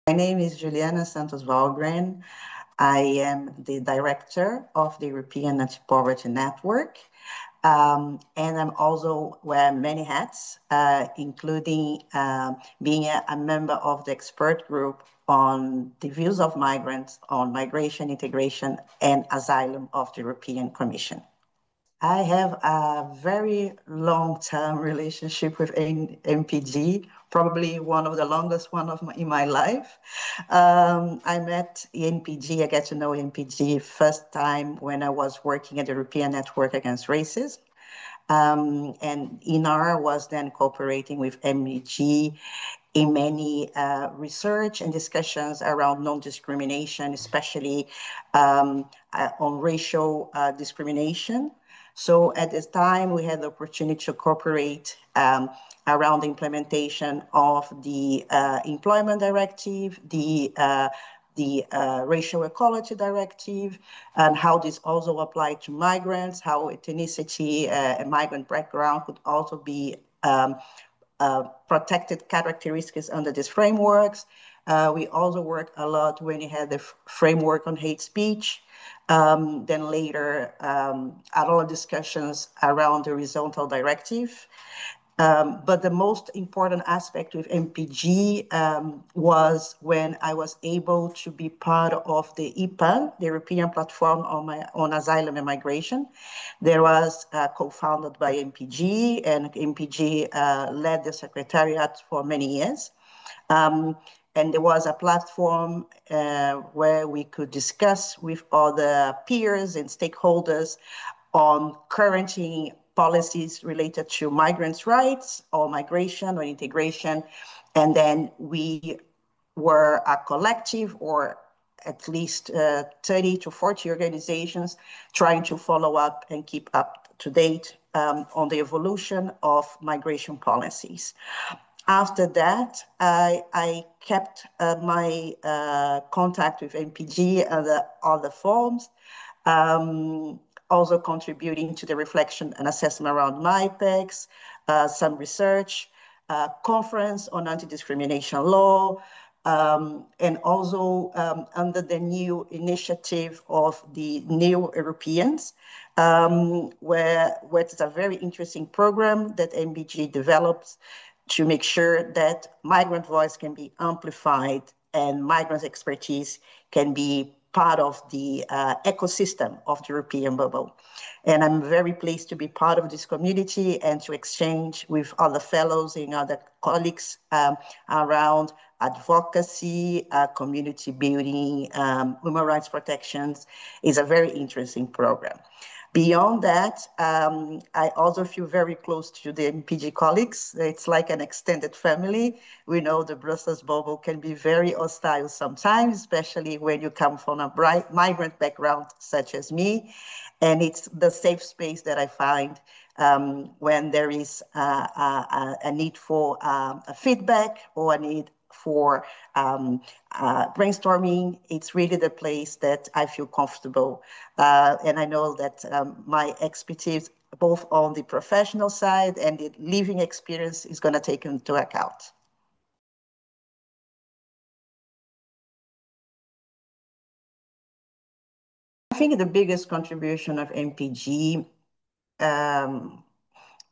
My name is Juliana Santos Wahlgren. I am the director of the European Anti-Poverty Network. And I'm also wear many hats, including being a member of the expert group on the views of migrants on migration, integration, and asylum of the European Commission. I have a very long-term relationship with MPG, probably one of the longest one in my life. I met MPG, I got to know MPG first time when I was working at the European Network Against Racism. And INAR was then cooperating with MPG in many research and discussions around non-discrimination, especially on racial discrimination. So at this time, we had the opportunity to cooperate around the implementation of the Employment Directive, the Racial Equality Directive, and how this also applied to migrants, how ethnicity and migrant background could also be protected characteristics under these frameworks. We also worked a lot when we had the framework on hate speech. Then later, a lot of discussions around the horizontal directive. But the most important aspect with MPG was when I was able to be part of the EPA, the European Platform on Asylum and Migration. There was co-founded by MPG, and MPG led the secretariat for many years. And there was a platform where we could discuss with other peers and stakeholders on current policies related to migrants' rights or migration or integration. And then we were a collective, or at least 30 to 40 organizations trying to follow up and keep up to date on the evolution of migration policies. After that, I kept my contact with MPG and the other forums, also contributing to the reflection and assessment around MIPEX, some research, conference on anti-discrimination law, and also under the new initiative of the New Europeans, where it's a very interesting program that MPG develops to make sure that migrant voice can be amplified and migrants' expertise can be part of the ecosystem of the European bubble. And I'm very pleased to be part of this community and to exchange with other fellows and other colleagues around advocacy, community building, human rights protections. Is a very interesting program. Beyond that, I also feel very close to the MPG colleagues. It's like an extended family. We know the Brussels bubble can be very hostile sometimes, especially when you come from a migrant background such as me. And it's the safe space that I find when there is a need for a feedback or a need for brainstorming. It's really the place that I feel comfortable. And I know that my expertise, both on the professional side and the living experience, is going to take into account. I think the biggest contribution of MPG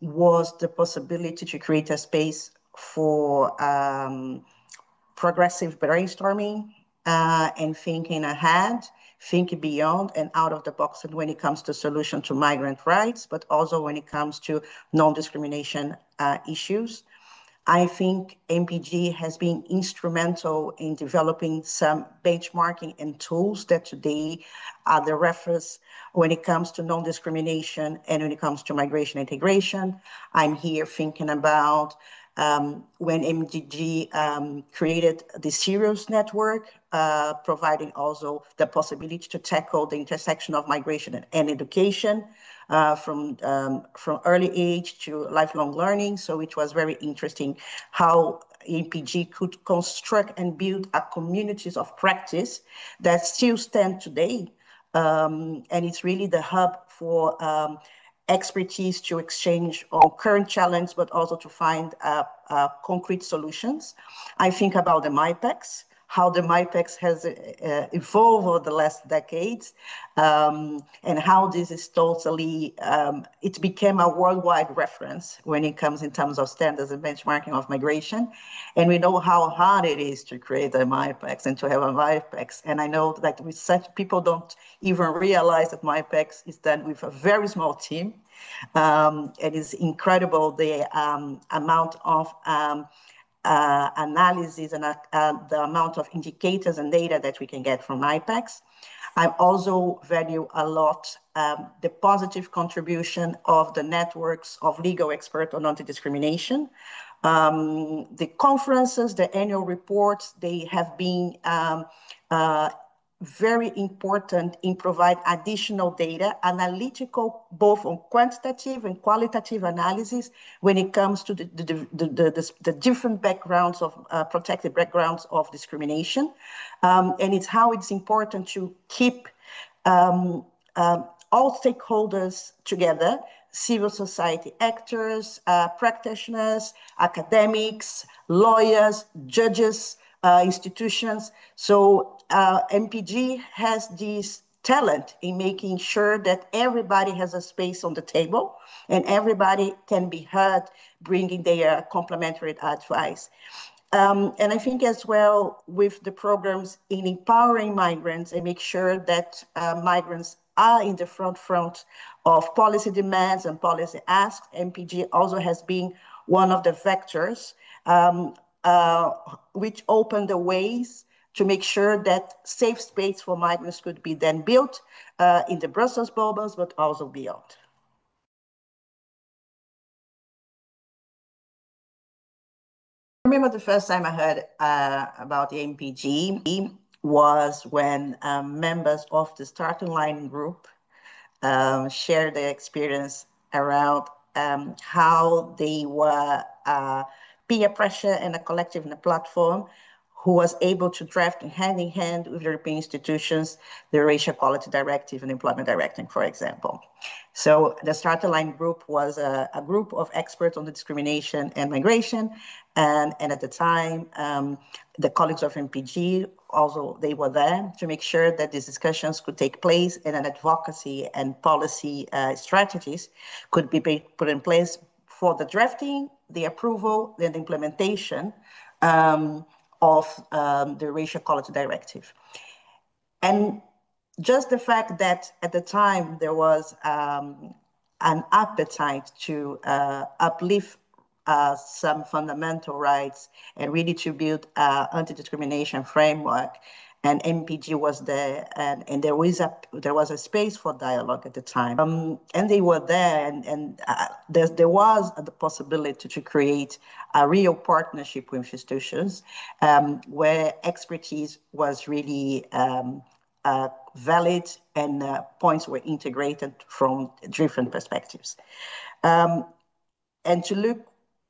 was the possibility to create a space for progressive brainstorming and thinking ahead, thinking beyond and out of the box, and when it comes to solution to migrant rights, but also when it comes to non-discrimination issues. I think MPG has been instrumental in developing some benchmarking and tools that today are the reference when it comes to non-discrimination and when it comes to migration integration. I'm here thinking about when MPG created the Serious Network, providing also the possibility to tackle the intersection of migration and education from early age to lifelong learning. So it was very interesting how MPG could construct and build a communities of practice that still stand today. And it's really the hub for expertise to exchange on current challenge, but also to find concrete solutions. I think about the MIPEX, how the MyPEX has evolved over the last decades, and how this is totally, it became a worldwide reference when it comes in terms of standards and benchmarking of migration. And we know how hard it is to create a MyPEX and to have a MyPEX. And I know that with such people don't even realize that MyPEX is done with a very small team. It is incredible the amount of analysis and the amount of indicators and data that we can get from IPEX. I also value a lot the positive contribution of the networks of legal experts on anti-discrimination. The conferences, the annual reports, they have been very important in provide additional data, analytical, both on quantitative and qualitative analysis when it comes to the different backgrounds of protected backgrounds of discrimination. And it's how it's important to keep all stakeholders together, civil society actors, practitioners, academics, lawyers, judges, institutions. So MPG has this talent in making sure that everybody has a space on the table and everybody can be heard, bringing their complementary advice. And I think as well with the programs in empowering migrants and make sure that migrants are in the front of policy demands and policy asks. MPG also has been one of the vectors which opened the ways to make sure that safe space for migrants could be then built in the Brussels bubbles, but also beyond. I remember the first time I heard about the MPG was when members of the starting line group shared their experience around how they were peer pressure and a collective and a platform who was able to draft hand in hand with European institutions, the Racial Equality Directive and Employment Directive, for example. So the Starter Line group was a group of experts on the discrimination and migration. And at the time, the colleagues of MPG also, they were there to make sure that these discussions could take place and an advocacy and policy strategies could be put in place for the drafting, the approval, and the implementation of the Racial Equality Directive. And just the fact that at the time there was an appetite to uplift some fundamental rights and really to build an anti-discrimination framework. And MPG was there, and there was a space for dialogue at the time. And they were there, and there was the possibility to create a real partnership with institutions where expertise was really valid and points were integrated from different perspectives. And to look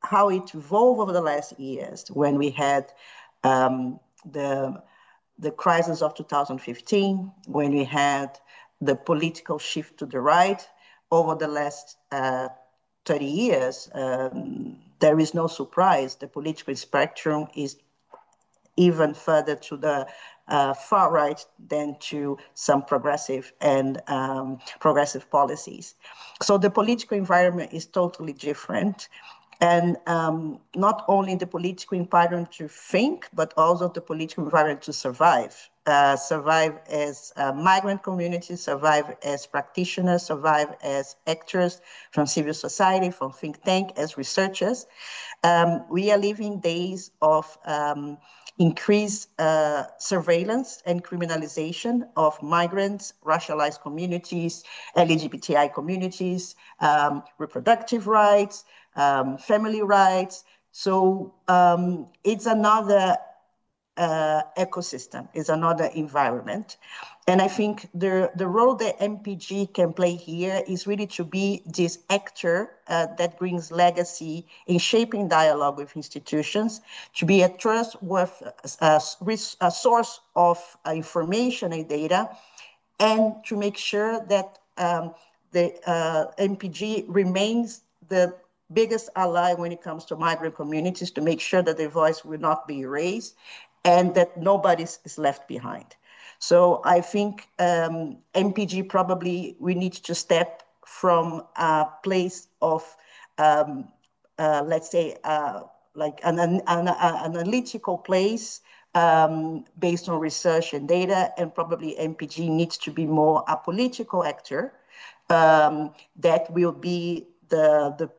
how it evolved over the last years when we had the crisis of 2015, when we had the political shift to the right over the last 30 years, there is no surprise the political spectrum is even further to the far right than to some progressive and progressive policies. So the political environment is totally different. And not only the political environment to think, but also the political environment to survive. Survive as migrant communities, survive as practitioners, survive as actors from civil society, from think tank, as researchers. We are living days of increased surveillance and criminalization of migrants, racialized communities, LGBTI communities, reproductive rights, family rights. So it's another ecosystem, is another environment. And I think the role that MPG can play here is really to be this actor that brings legacy in shaping dialogue with institutions, to be a trustworthy a source of information and data, and to make sure that the MPG remains the biggest ally when it comes to migrant communities, to make sure that their voice will not be erased, and that nobody is left behind. So I think MPG probably we need to step from a place of, let's say, like an analytical place based on research and data, and probably MPG needs to be more a political actor that will be the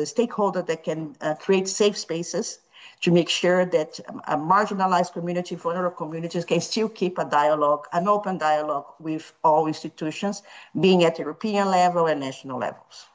stakeholder that can create safe spaces to make sure that a marginalized community, vulnerable communities can still keep a dialogue, an open dialogue with all institutions, being at European level and national levels.